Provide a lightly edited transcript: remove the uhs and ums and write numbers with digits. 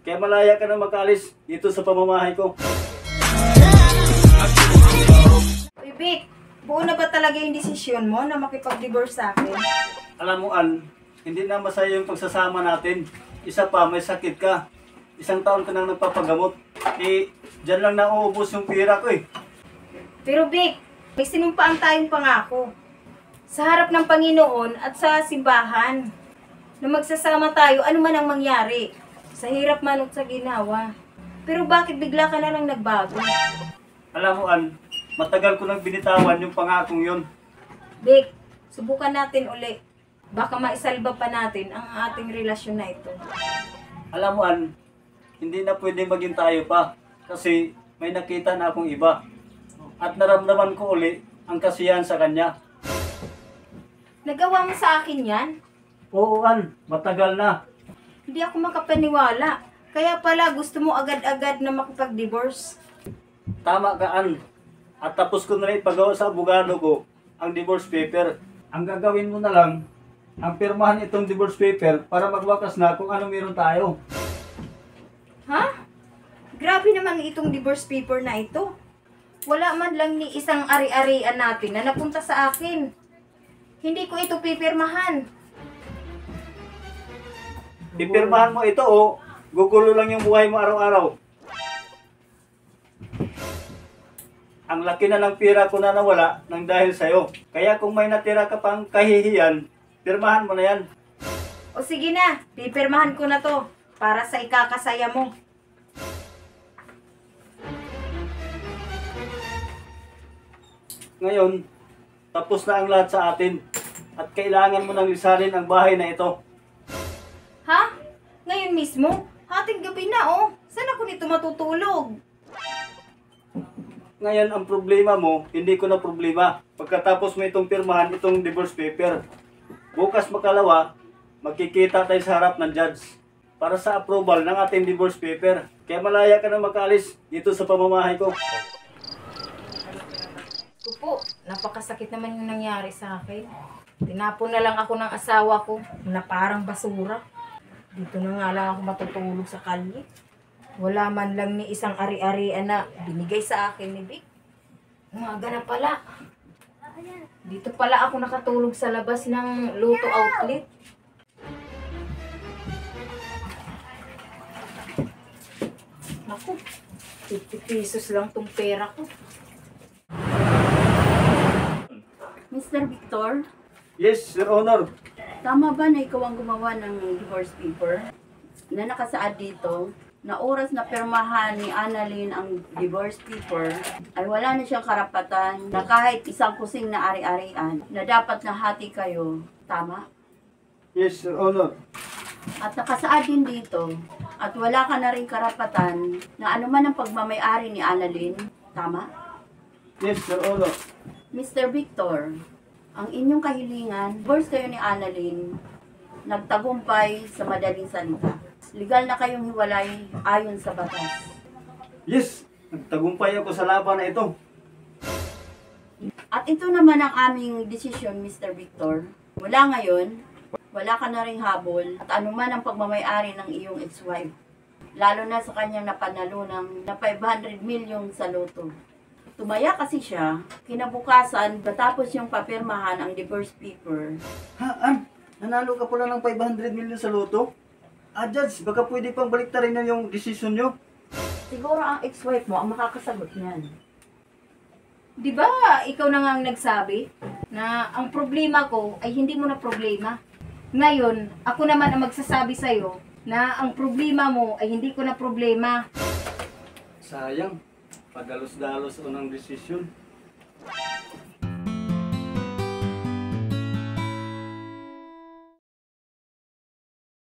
Kaya malaya ka na makaalis dito sa pamamahay ko. Uy, Vic, buo na ba talaga yung desisyon mo na makipag-divorce sa akin? Alam mo, Ann, hindi na masaya yung pagsasama natin. Isa pa, may sakit ka. 1 taon ka nang nagpapagamot. Dyan lang nauubos yung pira ko eh. Pero Vic, may sinumpaan tayong pangako. Sa harap ng Panginoon at sa simbahan. Na magsasama tayo, ano man ang mangyari. Sa hirap man at sa ginawa. Pero bakit bigla ka na lang nagbago? Alam mo, Ann, matagal ko nang binitawan yung pangakong yun. Vic, subukan natin uli. Baka maisalba pa natin ang ating relasyon na ito. Alam mo, Ann, hindi na pwede maging tayo pa. Kasi may nakita na akong iba. At naramdaman ko uli ang kasiyahan sa kanya. Nagawa mo sa akin yan? Oo, Ann, matagal na. Hindi ako makapaniwala. Kaya pala gusto mo agad-agad na makipag-divorce. Tama ka, Ann. At tapos ko na rin ipagawa sa abogado ko ang divorce paper. Ang gagawin mo na lang, ang pirmahan itong divorce paper para magwakas na kung ano meron tayo. Ha? Grabe naman itong divorce paper na ito. Wala man lang ni isang ari-arian natin na napunta sa akin. Hindi ko ito pipirmahan. Ipirmahan mo ito o gugulo lang yung buhay mo araw-araw. Ang laki na ng pira ko na nawala nang dahil sa'yo. Kaya kung may natira ka pang kahihiyan, pirmahan mo na yan. O sige na, pipirmahan ko na to para sa ikakasaya mo. Ngayon, tapos na ang lahat sa atin at kailangan mo nang lisanin ang bahay na ito. Ha? Ngayon mismo? Hating gabi na oh. Saan ako nito matutulog? Ngayon, ang problema mo, hindi ko na problema. Pagkatapos mo itong pirmahan, itong divorce paper. Bukas makalawa, magkikita tayo sa harap ng judge para sa approval ng ating divorce paper. Kaya malaya ka na makaalis dito sa pamamahay ko. Kupo, napakasakit naman yung nangyari sa akin. Tinapon na lang ako ng asawa ko na parang basura. Dito na nga lang ako matutulog sa kalye. Wala man lang ni isang ari-arian na binigay sa akin ni Vic. Umaga na pala. Dito pala ako nakatulog sa labas ng Lotto Outlet. Naku, 50 pesos lang tong pera ko. Mr. Victor, Yes, Your Honor. tama ba na ikaw ang gumawa ng divorce paper? Na nakasaad dito, na oras na pirmahan ni Annalyn ang divorce paper, ay wala na siyang karapatan na kahit isang kusing na ari-arian na dapat nahati kayo. Tama? Yes, Your Honor. At nakasaad din dito, at wala ka na rin karapatan na anuman ang pagmamay-ari ni Annalyn. Tama? Yes, Your Honor. Mr. Victor, ang inyong kahilingan, divorce kayo ni Annalyn, nagtagumpay sa madaling salita. Legal na kayong hiwalay ayon sa batas. Yes, nagtagumpay ako sa laban na ito. At ito naman ang aming desisyon, Mr. Victor. Wala ngayon, wala ka na ring habol at anuman ang pagmamay-ari ng iyong ex-wife. Lalo na sa kanyang napanalo ng na 500 million sa loto. Tumaya kasi siya, kinabukasan, matapos yung papirmahan ang divorce paper. Ha, Ann? Nanalo ka pala ng 500 million sa loto? Judge, baka pwede pang baliktarin na yung desisyon nyo. Siguro ang ex-wife mo ang makakasagot niyan. Di ba ikaw na nga ang nagsabi na ang problema ko ay hindi mo na problema? Ngayon, ako naman ang magsasabi sa'yo na ang problema mo ay hindi ko na problema. Sayang, padalos-dalos unang desisyon.